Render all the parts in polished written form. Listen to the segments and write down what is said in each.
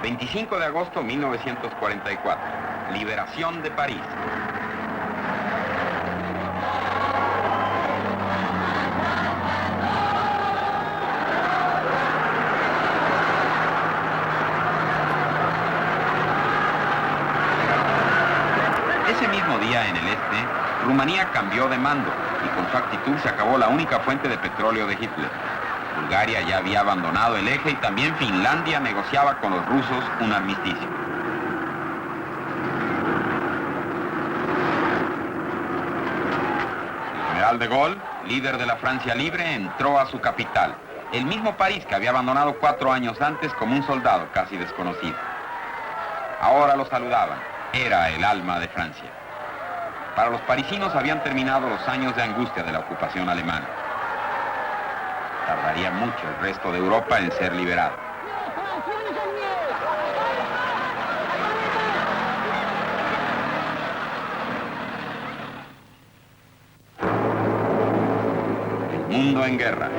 25 de agosto de 1944. Liberación de París. Ese mismo día en el este, Rumanía cambió de mando y con su actitud se acabó la única fuente de petróleo de Hitler. Bulgaria ya había abandonado el eje y también Finlandia negociaba con los rusos un armisticio. El general de Gaulle, líder de la Francia libre, entró a su capital, el mismo París que había abandonado 4 años antes como un soldado casi desconocido. Ahora lo saludaban, era el alma de Francia. Para los parisinos habían terminado los años de angustia de la ocupación alemana. Tardaría mucho el resto de Europa en ser liberado. El mundo en guerra.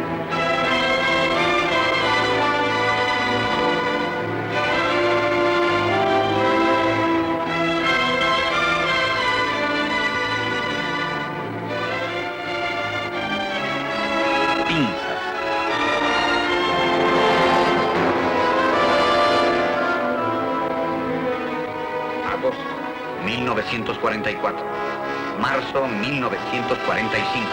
Agosto 1944. Marzo 1945.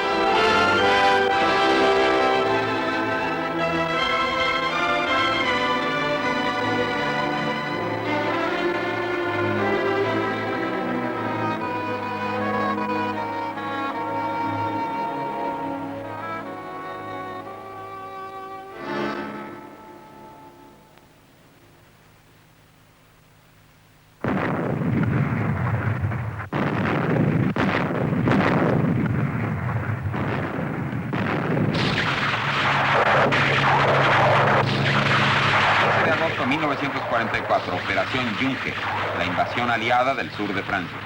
De agosto de 1944, Operación Juncker, la invasión aliada del sur de Francia.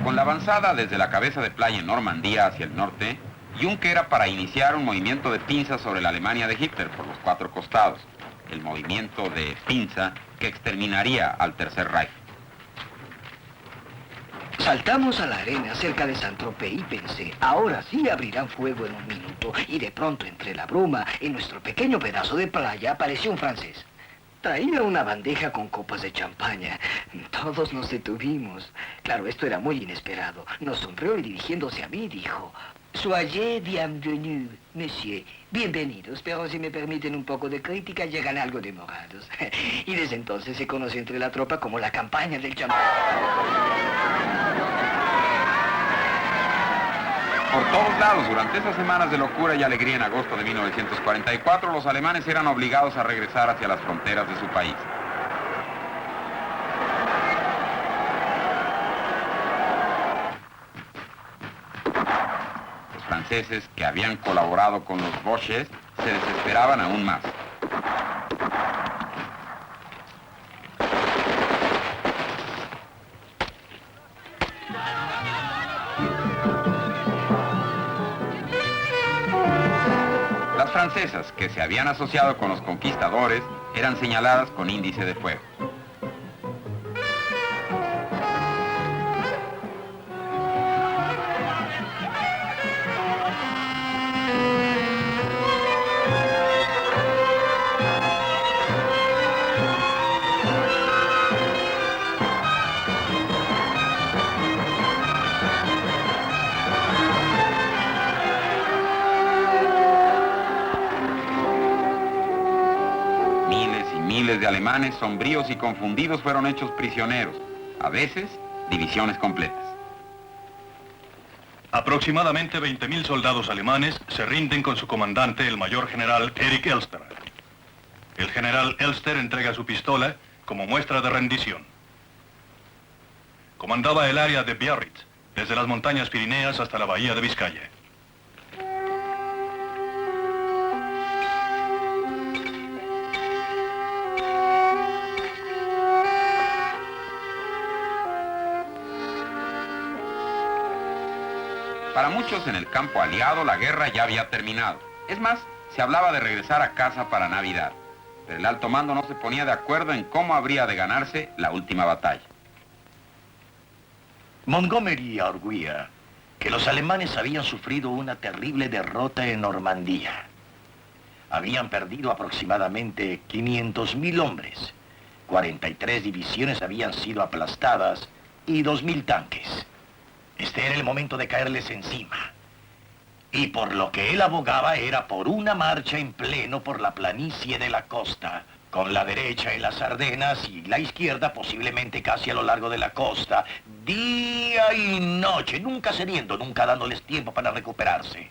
Con la avanzada desde la cabeza de playa en Normandía hacia el norte, Juncker era para iniciar un movimiento de pinza sobre la Alemania de Hitler por los 4 costados, el movimiento de pinza que exterminaría al Tercer Reich. Saltamos a la arena cerca de Saint-Tropez y pensé, ahora sí abrirán fuego en un minuto. Y de pronto, entre la bruma, en nuestro pequeño pedazo de playa, apareció un francés. Traía una bandeja con copas de champaña. Todos nos detuvimos. Claro, esto era muy inesperado. Nos sonrió y dirigiéndose a mí dijo: Soyez bienvenue, monsieur. Bienvenidos, pero si me permiten un poco de crítica, llegan algo demorados. Y desde entonces se conoce entre la tropa como la campaña del champán. Por todos lados, durante esas semanas de locura y alegría en agosto de 1944, los alemanes eran obligados a regresar hacia las fronteras de su país. Los franceses, que habían colaborado con los Boches, se desesperaban aún más. Las francesas, que se habían asociado con los conquistadores, eran señaladas con índice de fuego. Miles de alemanes sombríos y confundidos fueron hechos prisioneros, a veces divisiones completas. Aproximadamente 20.000 soldados alemanes se rinden con su comandante, el mayor general Erich Elster. El general Elster entrega su pistola como muestra de rendición. Comandaba el área de Biarritz, desde las montañas Pirineas hasta la bahía de Vizcaya. Para muchos en el campo aliado la guerra ya había terminado. Es más, se hablaba de regresar a casa para Navidad. Pero el alto mando no se ponía de acuerdo en cómo habría de ganarse la última batalla. Montgomery arguía que los alemanes habían sufrido una terrible derrota en Normandía. Habían perdido aproximadamente 500.000 hombres. 43 divisiones habían sido aplastadas y 2.000 tanques. Este era el momento de caerles encima. Y por lo que él abogaba era por una marcha en pleno por la planicie de la costa, con la derecha en las Ardenas y la izquierda posiblemente casi a lo largo de la costa, día y noche, nunca cediendo, nunca dándoles tiempo para recuperarse.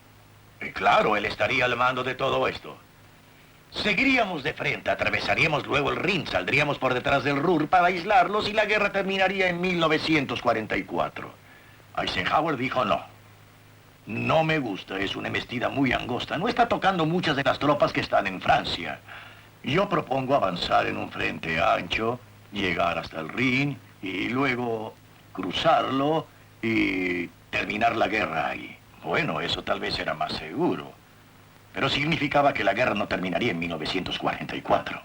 Y claro, él estaría al mando de todo esto. Seguiríamos de frente, atravesaríamos luego el Rin, saldríamos por detrás del Ruhr para aislarlos y la guerra terminaría en 1944. Eisenhower dijo no. No me gusta, es una embestida muy angosta. No está tocando muchas de las tropas que están en Francia. Yo propongo avanzar en un frente ancho, llegar hasta el Rin y luego cruzarlo y terminar la guerra ahí. Bueno, eso tal vez era más seguro. Pero significaba que la guerra no terminaría en 1944.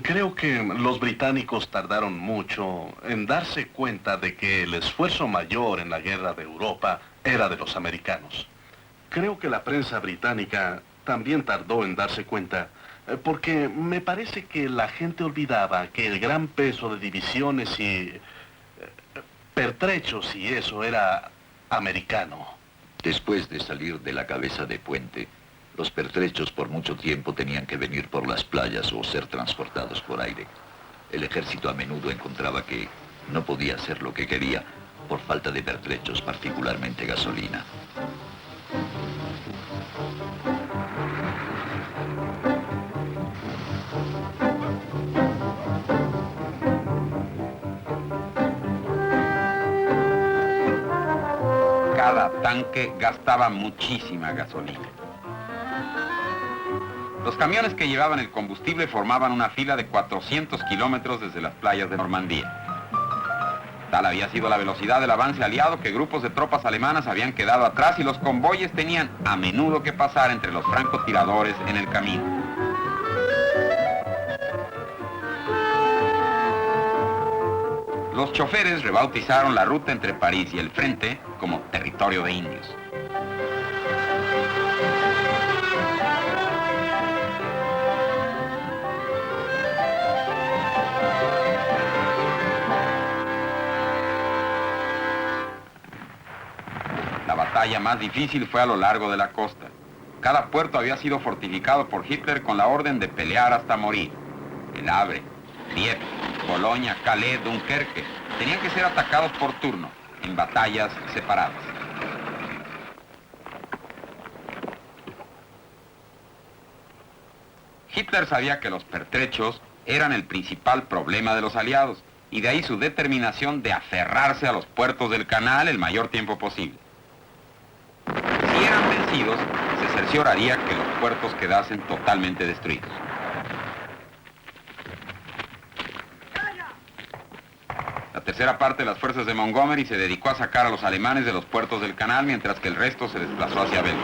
Creo que los británicos tardaron mucho en darse cuenta de que el esfuerzo mayor en la guerra de Europa era de los americanos. Creo que la prensa británica también tardó en darse cuenta, porque me parece que la gente olvidaba que el gran peso de divisiones y pertrechos y eso era americano. Después de salir de la cabeza de puente, los pertrechos por mucho tiempo tenían que venir por las playas o ser transportados por aire. El ejército a menudo encontraba que no podía hacer lo que quería por falta de pertrechos, particularmente gasolina. Cada tanque gastaba muchísima gasolina. Los camiones que llevaban el combustible formaban una fila de 400 kilómetros desde las playas de Normandía. Tal había sido la velocidad del avance aliado que grupos de tropas alemanas habían quedado atrás y los convoyes tenían a menudo que pasar entre los francotiradores en el camino. Los choferes rebautizaron la ruta entre París y el frente como territorio de indios. La batalla más difícil fue a lo largo de la costa. Cada puerto había sido fortificado por Hitler con la orden de pelear hasta morir. El Havre, Dieppe, Bolonia, Calais, Dunkerque tenían que ser atacados por turno, en batallas separadas. Hitler sabía que los pertrechos eran el principal problema de los aliados, y de ahí su determinación de aferrarse a los puertos del canal el mayor tiempo posible. Si eran vencidos, se cercioraría que los puertos quedasen totalmente destruidos. La tercera parte de las fuerzas de Montgomery se dedicó a sacar a los alemanes de los puertos del canal, mientras que el resto se desplazó hacia Bélgica.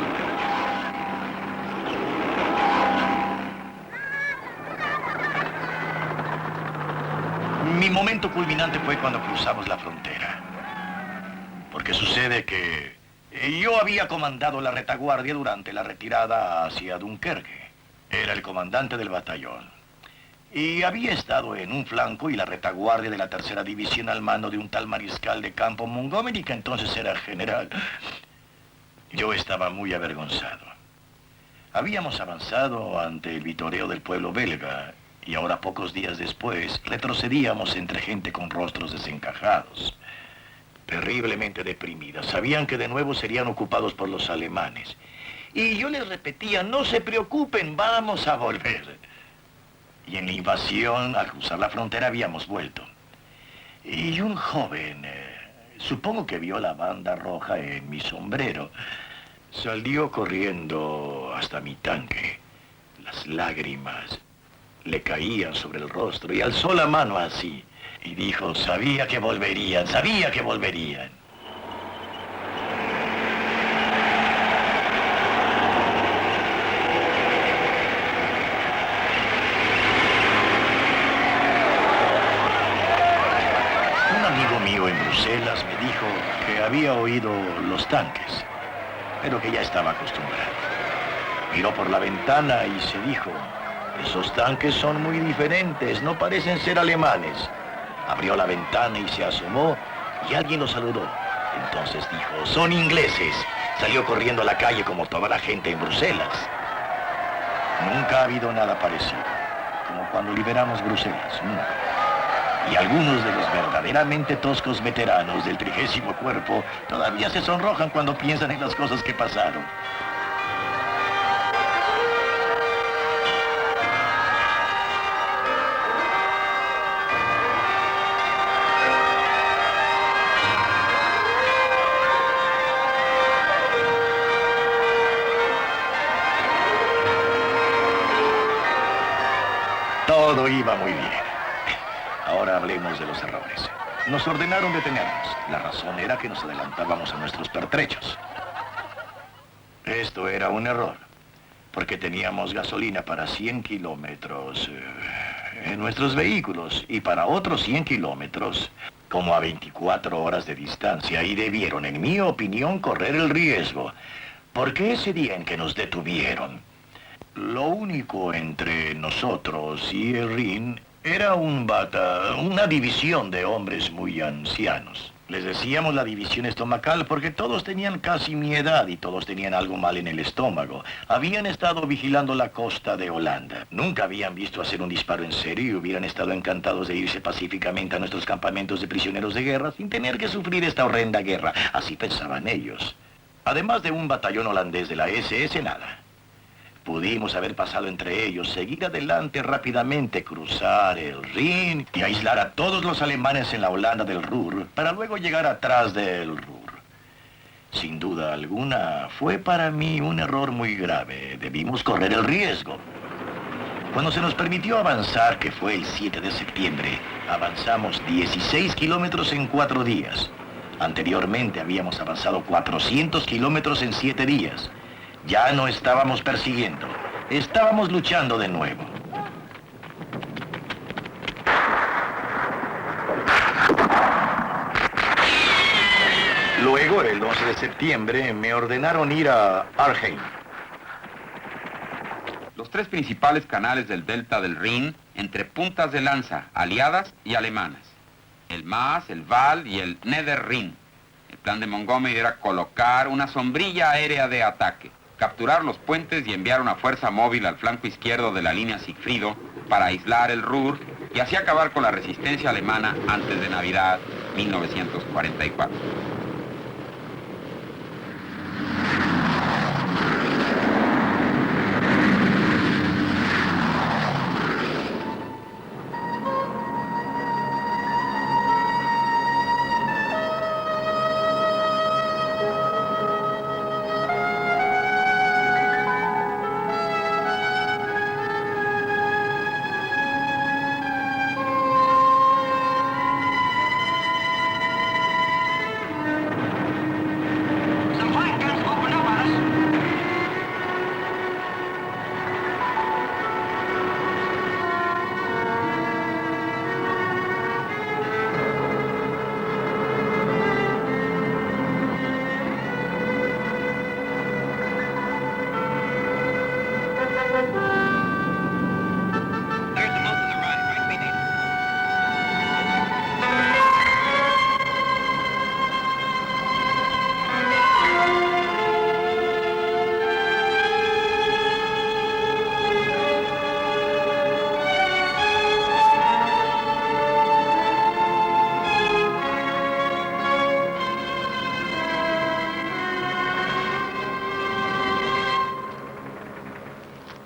Mi momento culminante fue cuando cruzamos la frontera. Porque sucede que yo había comandado la retaguardia durante la retirada hacia Dunkerque. Era el comandante del batallón. Y había estado en un flanco y la retaguardia de la tercera división al mando de un tal mariscal de campo Montgomery, que entonces era general. Yo estaba muy avergonzado. Habíamos avanzado ante el vitoreo del pueblo belga y ahora, pocos días después, retrocedíamos entre gente con rostros desencajados, terriblemente deprimida. Sabían que de nuevo serían ocupados por los alemanes. Y yo les repetía, no se preocupen, vamos a volver. Y en la invasión, al cruzar la frontera, habíamos vuelto. Y un joven, supongo que vio la banda roja en mi sombrero, salió corriendo hasta mi tanque. Las lágrimas le caían sobre el rostro y alzó la mano así. Y dijo, sabía que volverían, sabía que volverían. dijo que había oído los tanques, pero que ya estaba acostumbrado. Miró por la ventana y se dijo, esos tanques son muy diferentes, no parecen ser alemanes. Abrió la ventana y se asomó y alguien lo saludó. Entonces dijo, son ingleses. Salió corriendo a la calle como toda la gente en Bruselas. Nunca ha habido nada parecido, como cuando liberamos Bruselas, nunca. Y algunos de los verdaderamente toscos veteranos del 30º Cuerpo todavía se sonrojan cuando piensan en las cosas que pasaron. Todo iba muy bien. Ahora hablemos de los errores. Nos ordenaron detenernos. La razón era que nos adelantábamos a nuestros pertrechos. Esto era un error, porque teníamos gasolina para 100 kilómetros en nuestros vehículos y para otros 100 kilómetros, como a 24 horas de distancia, y debieron, en mi opinión, correr el riesgo. Porque ese día en que nos detuvieron, lo único entre nosotros y el Rhin era una división de hombres muy ancianos. Les decíamos la división estomacal porque todos tenían casi mi edad y todos tenían algo mal en el estómago. Habían estado vigilando la costa de Holanda. Nunca habían visto hacer un disparo en serio y hubieran estado encantados de irse pacíficamente a nuestros campamentos de prisioneros de guerra sin tener que sufrir esta horrenda guerra. Así pensaban ellos. Además de un batallón holandés de la SS, nada. Pudimos haber pasado entre ellos, seguir adelante rápidamente, cruzar el Rin y aislar a todos los alemanes en la Holanda del Ruhr, para luego llegar atrás del Ruhr. Sin duda alguna, fue para mí un error muy grave. Debimos correr el riesgo. Cuando se nos permitió avanzar, que fue el 7 de septiembre, avanzamos 16 kilómetros en 4 días. Anteriormente habíamos avanzado 400 kilómetros en 7 días. Ya no estábamos persiguiendo, estábamos luchando de nuevo. Luego, el 11 de septiembre, me ordenaron ir a Arnhem. Los tres principales canales del delta del Rin, entre puntas de lanza aliadas y alemanas. El Maas, el Waal y el Niederrhin. El plan de Montgomery era colocar una sombrilla aérea de ataque, capturar los puentes y enviar una fuerza móvil al flanco izquierdo de la línea Siegfriedo para aislar el Ruhr y así acabar con la resistencia alemana antes de Navidad 1944.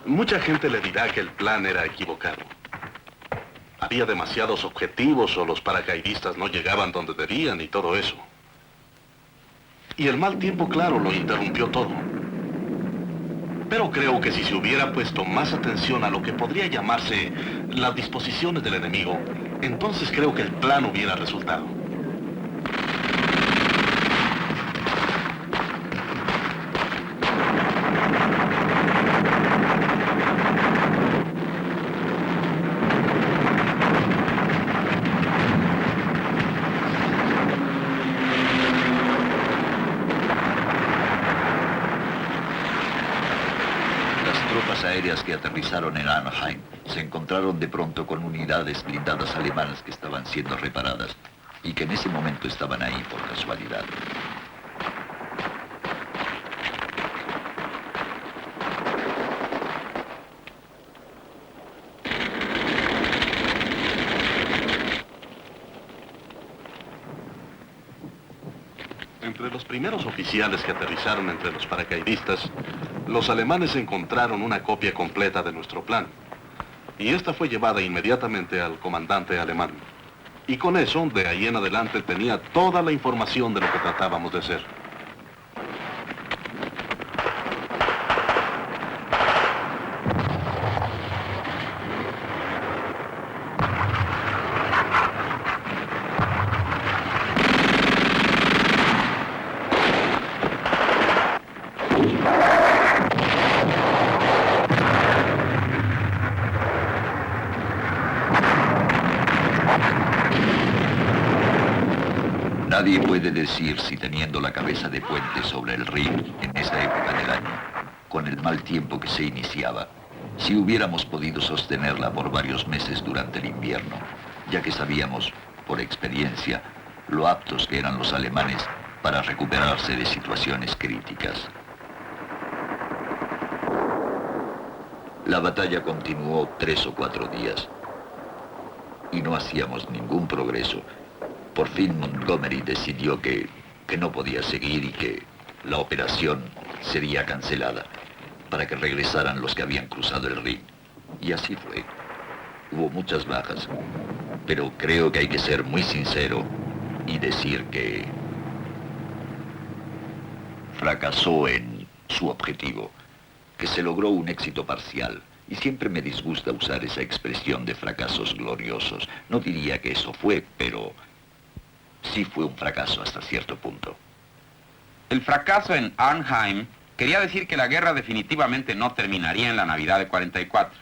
Mucha gente le dirá que el plan era equivocado. Había demasiados objetivos o los paracaidistas no llegaban donde debían y todo eso. Y el mal tiempo, claro, lo interrumpió todo. Pero creo que si se hubiera puesto más atención a lo que podría llamarse las disposiciones del enemigo, entonces creo que el plan hubiera resultado. fuerzas aéreas que aterrizaron en Arnheim se encontraron de pronto con unidades blindadas alemanas que estaban siendo reparadas y que en ese momento estaban ahí por casualidad. Entre los primeros oficiales que aterrizaron entre los paracaidistas, los alemanes encontraron una copia completa de nuestro plan. Y esta fue llevada inmediatamente al comandante alemán. Y con eso, de ahí en adelante, tenía toda la información de lo que tratábamos de hacer. Nadie puede decir si teniendo la cabeza de puente sobre el Rin en esa época del año, con el mal tiempo que se iniciaba, si hubiéramos podido sostenerla por varios meses durante el invierno, ya que sabíamos, por experiencia, lo aptos que eran los alemanes para recuperarse de situaciones críticas. La batalla continuó 3 o 4 días y no hacíamos ningún progreso. Por fin Montgomery decidió que no podía seguir y que la operación sería cancelada para que regresaran los que habían cruzado el Rin. Y así fue. Hubo muchas bajas, pero creo que hay que ser muy sincero y decir que fracasó en su objetivo, que se logró un éxito parcial. Y siempre me disgusta usar esa expresión de fracasos gloriosos. No diría que eso fue, pero sí fue un fracaso hasta cierto punto. El fracaso en Arnheim quería decir que la guerra definitivamente no terminaría en la Navidad de 44.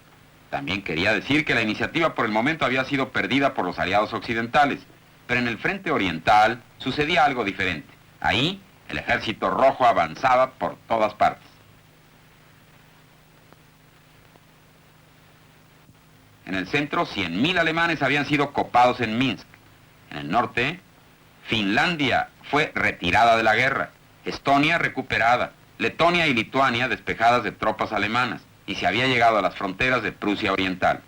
También quería decir que la iniciativa por el momento había sido perdida por los aliados occidentales. Pero en el frente oriental sucedía algo diferente. Ahí, el ejército rojo avanzaba por todas partes. En el centro, 100.000 alemanes habían sido copados en Minsk. En el norte, Finlandia fue retirada de la guerra, Estonia recuperada, Letonia y Lituania despejadas de tropas alemanas, y se había llegado a las fronteras de Prusia Oriental.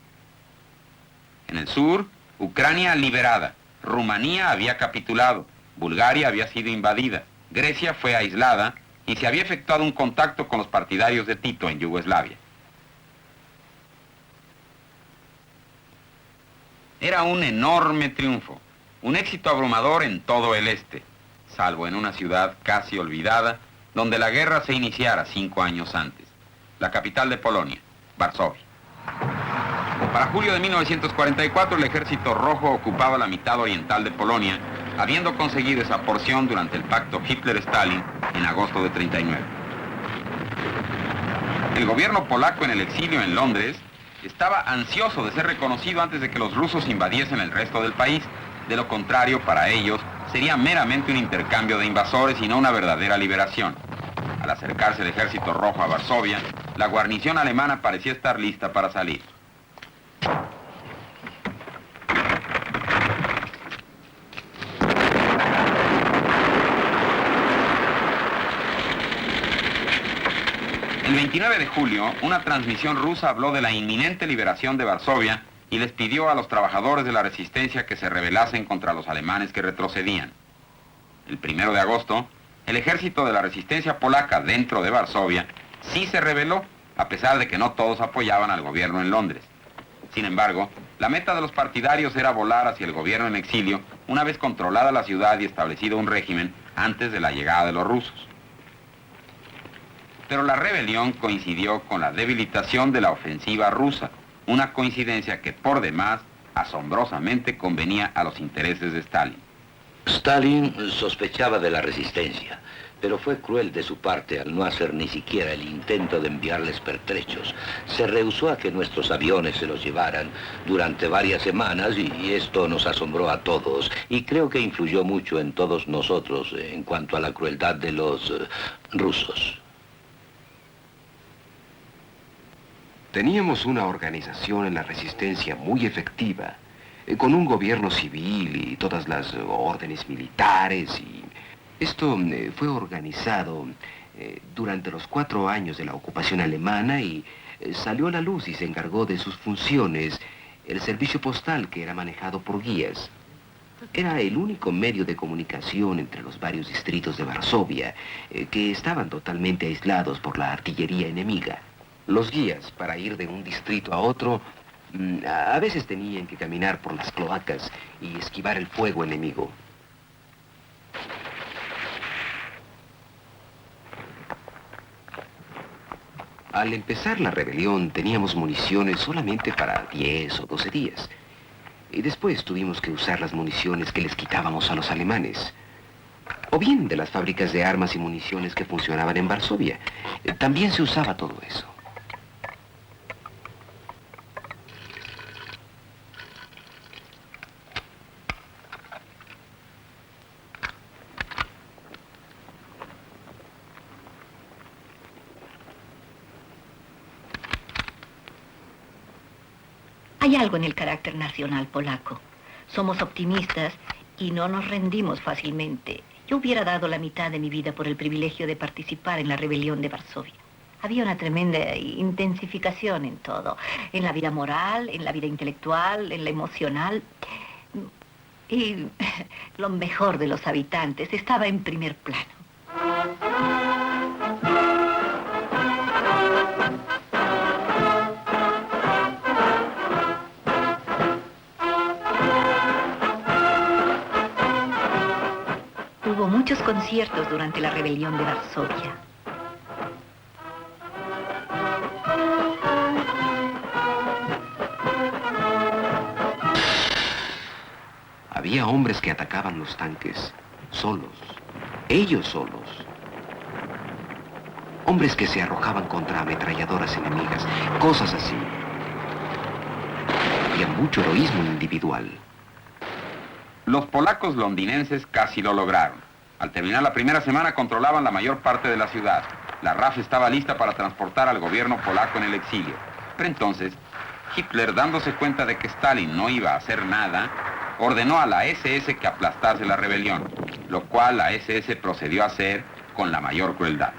En el sur, Ucrania liberada, Rumanía había capitulado, Bulgaria había sido invadida, Grecia fue aislada y se había efectuado un contacto con los partidarios de Tito en Yugoslavia. Era un enorme triunfo. Un éxito abrumador en todo el este, salvo en una ciudad casi olvidada, donde la guerra se iniciara 5 años antes, la capital de Polonia, Varsovia. Para julio de 1944, el ejército rojo ocupaba la mitad oriental de Polonia, habiendo conseguido esa porción durante el pacto Hitler-Stalin en agosto de 39. El gobierno polaco en el exilio en Londres estaba ansioso de ser reconocido antes de que los rusos invadiesen el resto del país. De lo contrario, para ellos, sería meramente un intercambio de invasores y no una verdadera liberación. Al acercarse el ejército rojo a Varsovia, la guarnición alemana parecía estar lista para salir. El 29 de julio, una transmisión rusa habló de la inminente liberación de Varsovia y les pidió a los trabajadores de la resistencia que se rebelasen contra los alemanes que retrocedían. El 1 de agosto, el ejército de la resistencia polaca dentro de Varsovia sí se rebeló, a pesar de que no todos apoyaban al gobierno en Londres. Sin embargo, la meta de los partidarios era volar hacia el gobierno en exilio una vez controlada la ciudad y establecido un régimen antes de la llegada de los rusos. Pero la rebelión coincidió con la debilitación de la ofensiva rusa, una coincidencia que por demás asombrosamente convenía a los intereses de Stalin. Stalin sospechaba de la resistencia, pero fue cruel de su parte al no hacer ni siquiera el intento de enviarles pertrechos. Se rehusó a que nuestros aviones se los llevaran durante varias semanas y esto nos asombró a todos y creo que influyó mucho en todos nosotros en cuanto a la crueldad de los rusos. Teníamos una organización en la resistencia muy efectiva, con un gobierno civil y todas las órdenes militares. Y esto fue organizado durante los 4 años de la ocupación alemana y salió a la luz y se encargó de sus funciones el servicio postal, que era manejado por guías. Era el único medio de comunicación entre los varios distritos de Varsovia, que estaban totalmente aislados por la artillería enemiga. Los guías, para ir de un distrito a otro, a veces tenían que caminar por las cloacas y esquivar el fuego enemigo. Al empezar la rebelión, teníamos municiones solamente para 10 o 12 días. Y después tuvimos que usar las municiones que les quitábamos a los alemanes. O bien de las fábricas de armas y municiones que funcionaban en Varsovia. También se usaba todo eso. Hay algo en el carácter nacional polaco. Somos optimistas y no nos rendimos fácilmente. Yo hubiera dado la mitad de mi vida por el privilegio de participar en la rebelión de Varsovia. Había una tremenda intensificación en todo. En la vida moral, en la vida intelectual, en la emocional. Y lo mejor de los habitantes estaba en primer plano. Hubo muchos conciertos durante la rebelión de Varsovia. Había hombres que atacaban los tanques, solos, ellos solos. Hombres que se arrojaban contra ametralladoras enemigas, cosas así. Había mucho heroísmo individual. Los polacos londinenses casi lo lograron. Al terminar la primera semana controlaban la mayor parte de la ciudad. La RAF estaba lista para transportar al gobierno polaco en el exilio. Pero entonces, Hitler, dándose cuenta de que Stalin no iba a hacer nada, ordenó a la SS que aplastase la rebelión, lo cual la SS procedió a hacer con la mayor crueldad.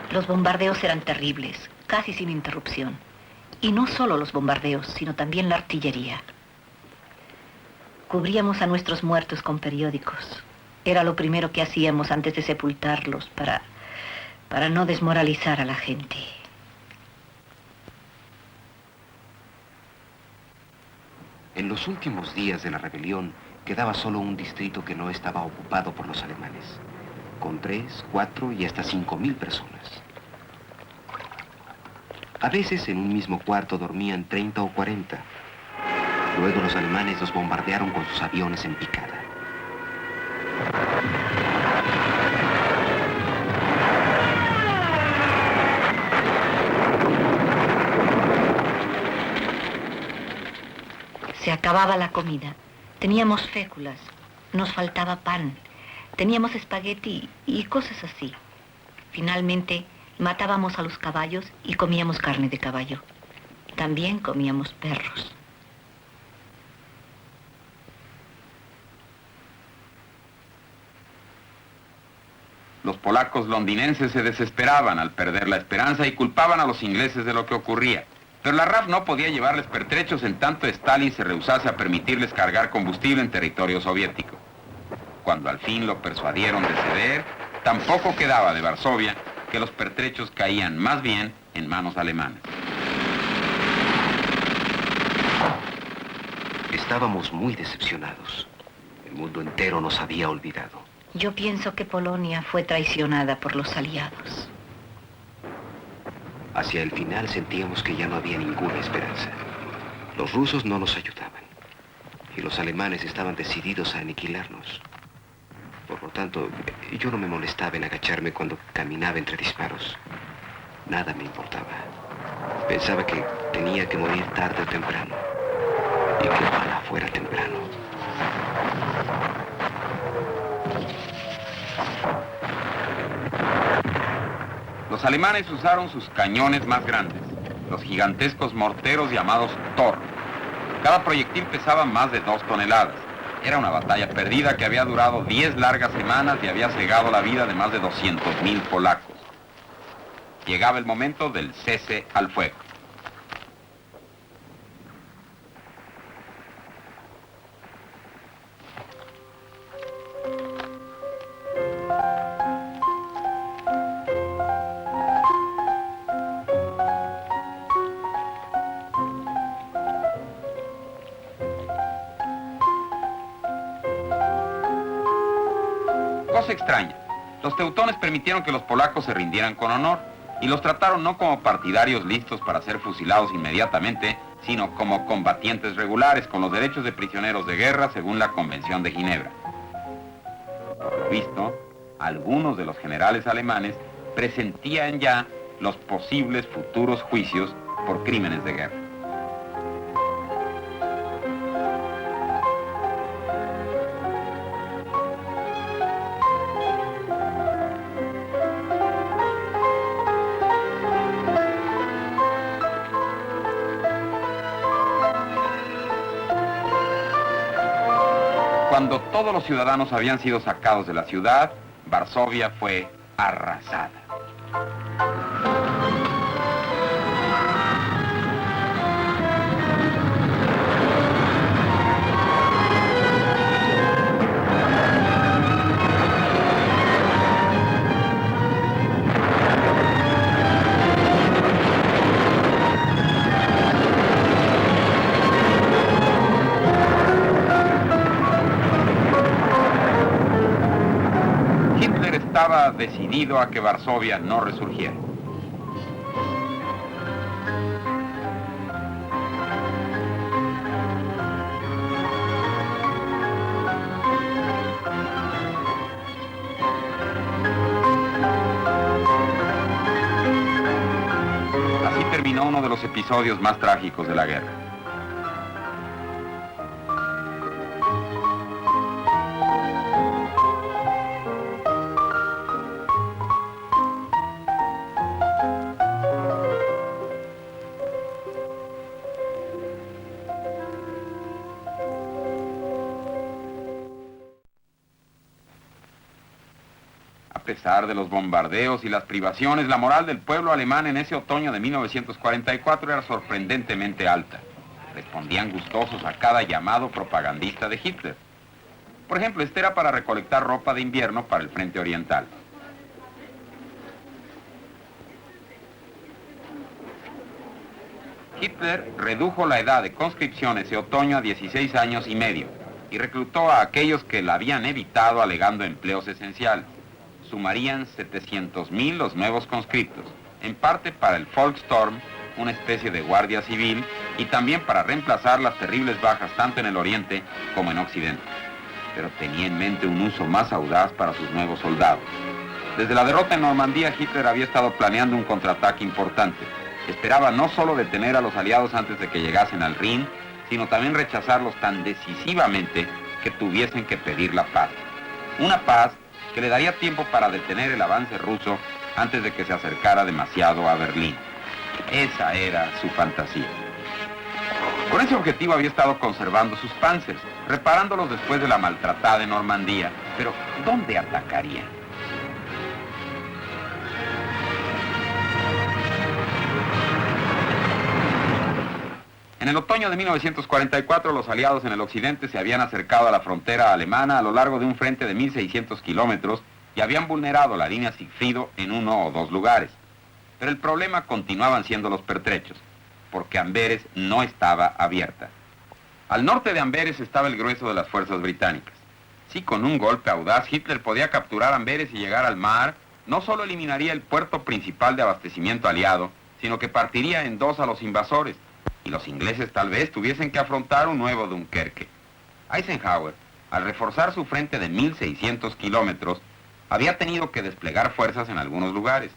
Los bombardeos eran terribles, casi sin interrupción. Y no solo los bombardeos, sino también la artillería. Cubríamos a nuestros muertos con periódicos. Era lo primero que hacíamos antes de sepultarlos para no desmoralizar a la gente. En los últimos días de la rebelión, quedaba solo un distrito que no estaba ocupado por los alemanes, con 3, 4 y hasta 5.000 personas. A veces en un mismo cuarto dormían 30 o 40. Luego los alemanes los bombardearon con sus aviones en picada. Se acababa la comida. Teníamos féculas, nos faltaba pan, teníamos espagueti y cosas así. Finalmente, matábamos a los caballos y comíamos carne de caballo. También comíamos perros. Los polacos londinenses se desesperaban al perder la esperanza y culpaban a los ingleses de lo que ocurría. Pero la RAF no podía llevarles pertrechos en tanto Stalin se rehusase a permitirles cargar combustible en territorio soviético. Cuando al fin lo persuadieron de ceder, tampoco quedaba de Varsovia que los pertrechos caían más bien en manos alemanas. Estábamos muy decepcionados. El mundo entero nos había olvidado. Yo pienso que Polonia fue traicionada por los aliados. Hacia el final sentíamos que ya no había ninguna esperanza. Los rusos no nos ayudaban y los alemanes estaban decididos a aniquilarnos. Por lo tanto, yo no me molestaba en agacharme cuando caminaba entre disparos. Nada me importaba. Pensaba que tenía que morir tarde o temprano. Y que ojalá fuera temprano. Los alemanes usaron sus cañones más grandes, los gigantescos morteros llamados Thor. Cada proyectil pesaba más de 2 toneladas. Era una batalla perdida que había durado 10 largas semanas y había cegado la vida de más de 200.000 polacos. Llegaba el momento del cese al fuego. Cosa extraña, los teutones permitieron que los polacos se rindieran con honor y los trataron no como partidarios listos para ser fusilados inmediatamente, sino como combatientes regulares con los derechos de prisioneros de guerra según la Convención de Ginebra. Por lo visto, algunos de los generales alemanes presentían ya los posibles futuros juicios por crímenes de guerra. Cuando todos los ciudadanos habían sido sacados de la ciudad, Varsovia fue arrasada. Estaba decidido a que Varsovia no resurgiera. Así terminó uno de los episodios más trágicos de la guerra. A pesar de los bombardeos y las privaciones, la moral del pueblo alemán en ese otoño de 1944 era sorprendentemente alta. Respondían gustosos a cada llamado propagandista de Hitler. Por ejemplo, este era para recolectar ropa de invierno para el frente oriental. Hitler redujo la edad de conscripción ese otoño a 16 años y medio y reclutó a aquellos que la habían evitado alegando empleos esenciales. Sumarían 700.000 los nuevos conscriptos, en parte para el Volkssturm, una especie de guardia civil, y también para reemplazar las terribles bajas tanto en el oriente como en occidente. Pero tenía en mente un uso más audaz para sus nuevos soldados. Desde la derrota en Normandía, Hitler había estado planeando un contraataque importante. Esperaba no solo detener a los aliados antes de que llegasen al Rin, sino también rechazarlos tan decisivamente que tuviesen que pedir la paz. Una paz que le daría tiempo para detener el avance ruso antes de que se acercara demasiado a Berlín. Esa era su fantasía. Con ese objetivo había estado conservando sus Panzers, reparándolos después de la maltratada en Normandía. Pero, ¿dónde atacarían? En el otoño de 1944, los aliados en el occidente se habían acercado a la frontera alemana a lo largo de un frente de 1.600 kilómetros y habían vulnerado la línea Sigfrido en 1 o 2 lugares. Pero el problema continuaban siendo los pertrechos, porque Amberes no estaba abierta. Al norte de Amberes estaba el grueso de las fuerzas británicas. Si con un golpe audaz Hitler podía capturar Amberes y llegar al mar, no solo eliminaría el puerto principal de abastecimiento aliado, sino que partiría en 2 a los invasores, y los ingleses tal vez tuviesen que afrontar un nuevo Dunkerque. Eisenhower, al reforzar su frente de 1.600 kilómetros, había tenido que desplegar fuerzas en algunos lugares.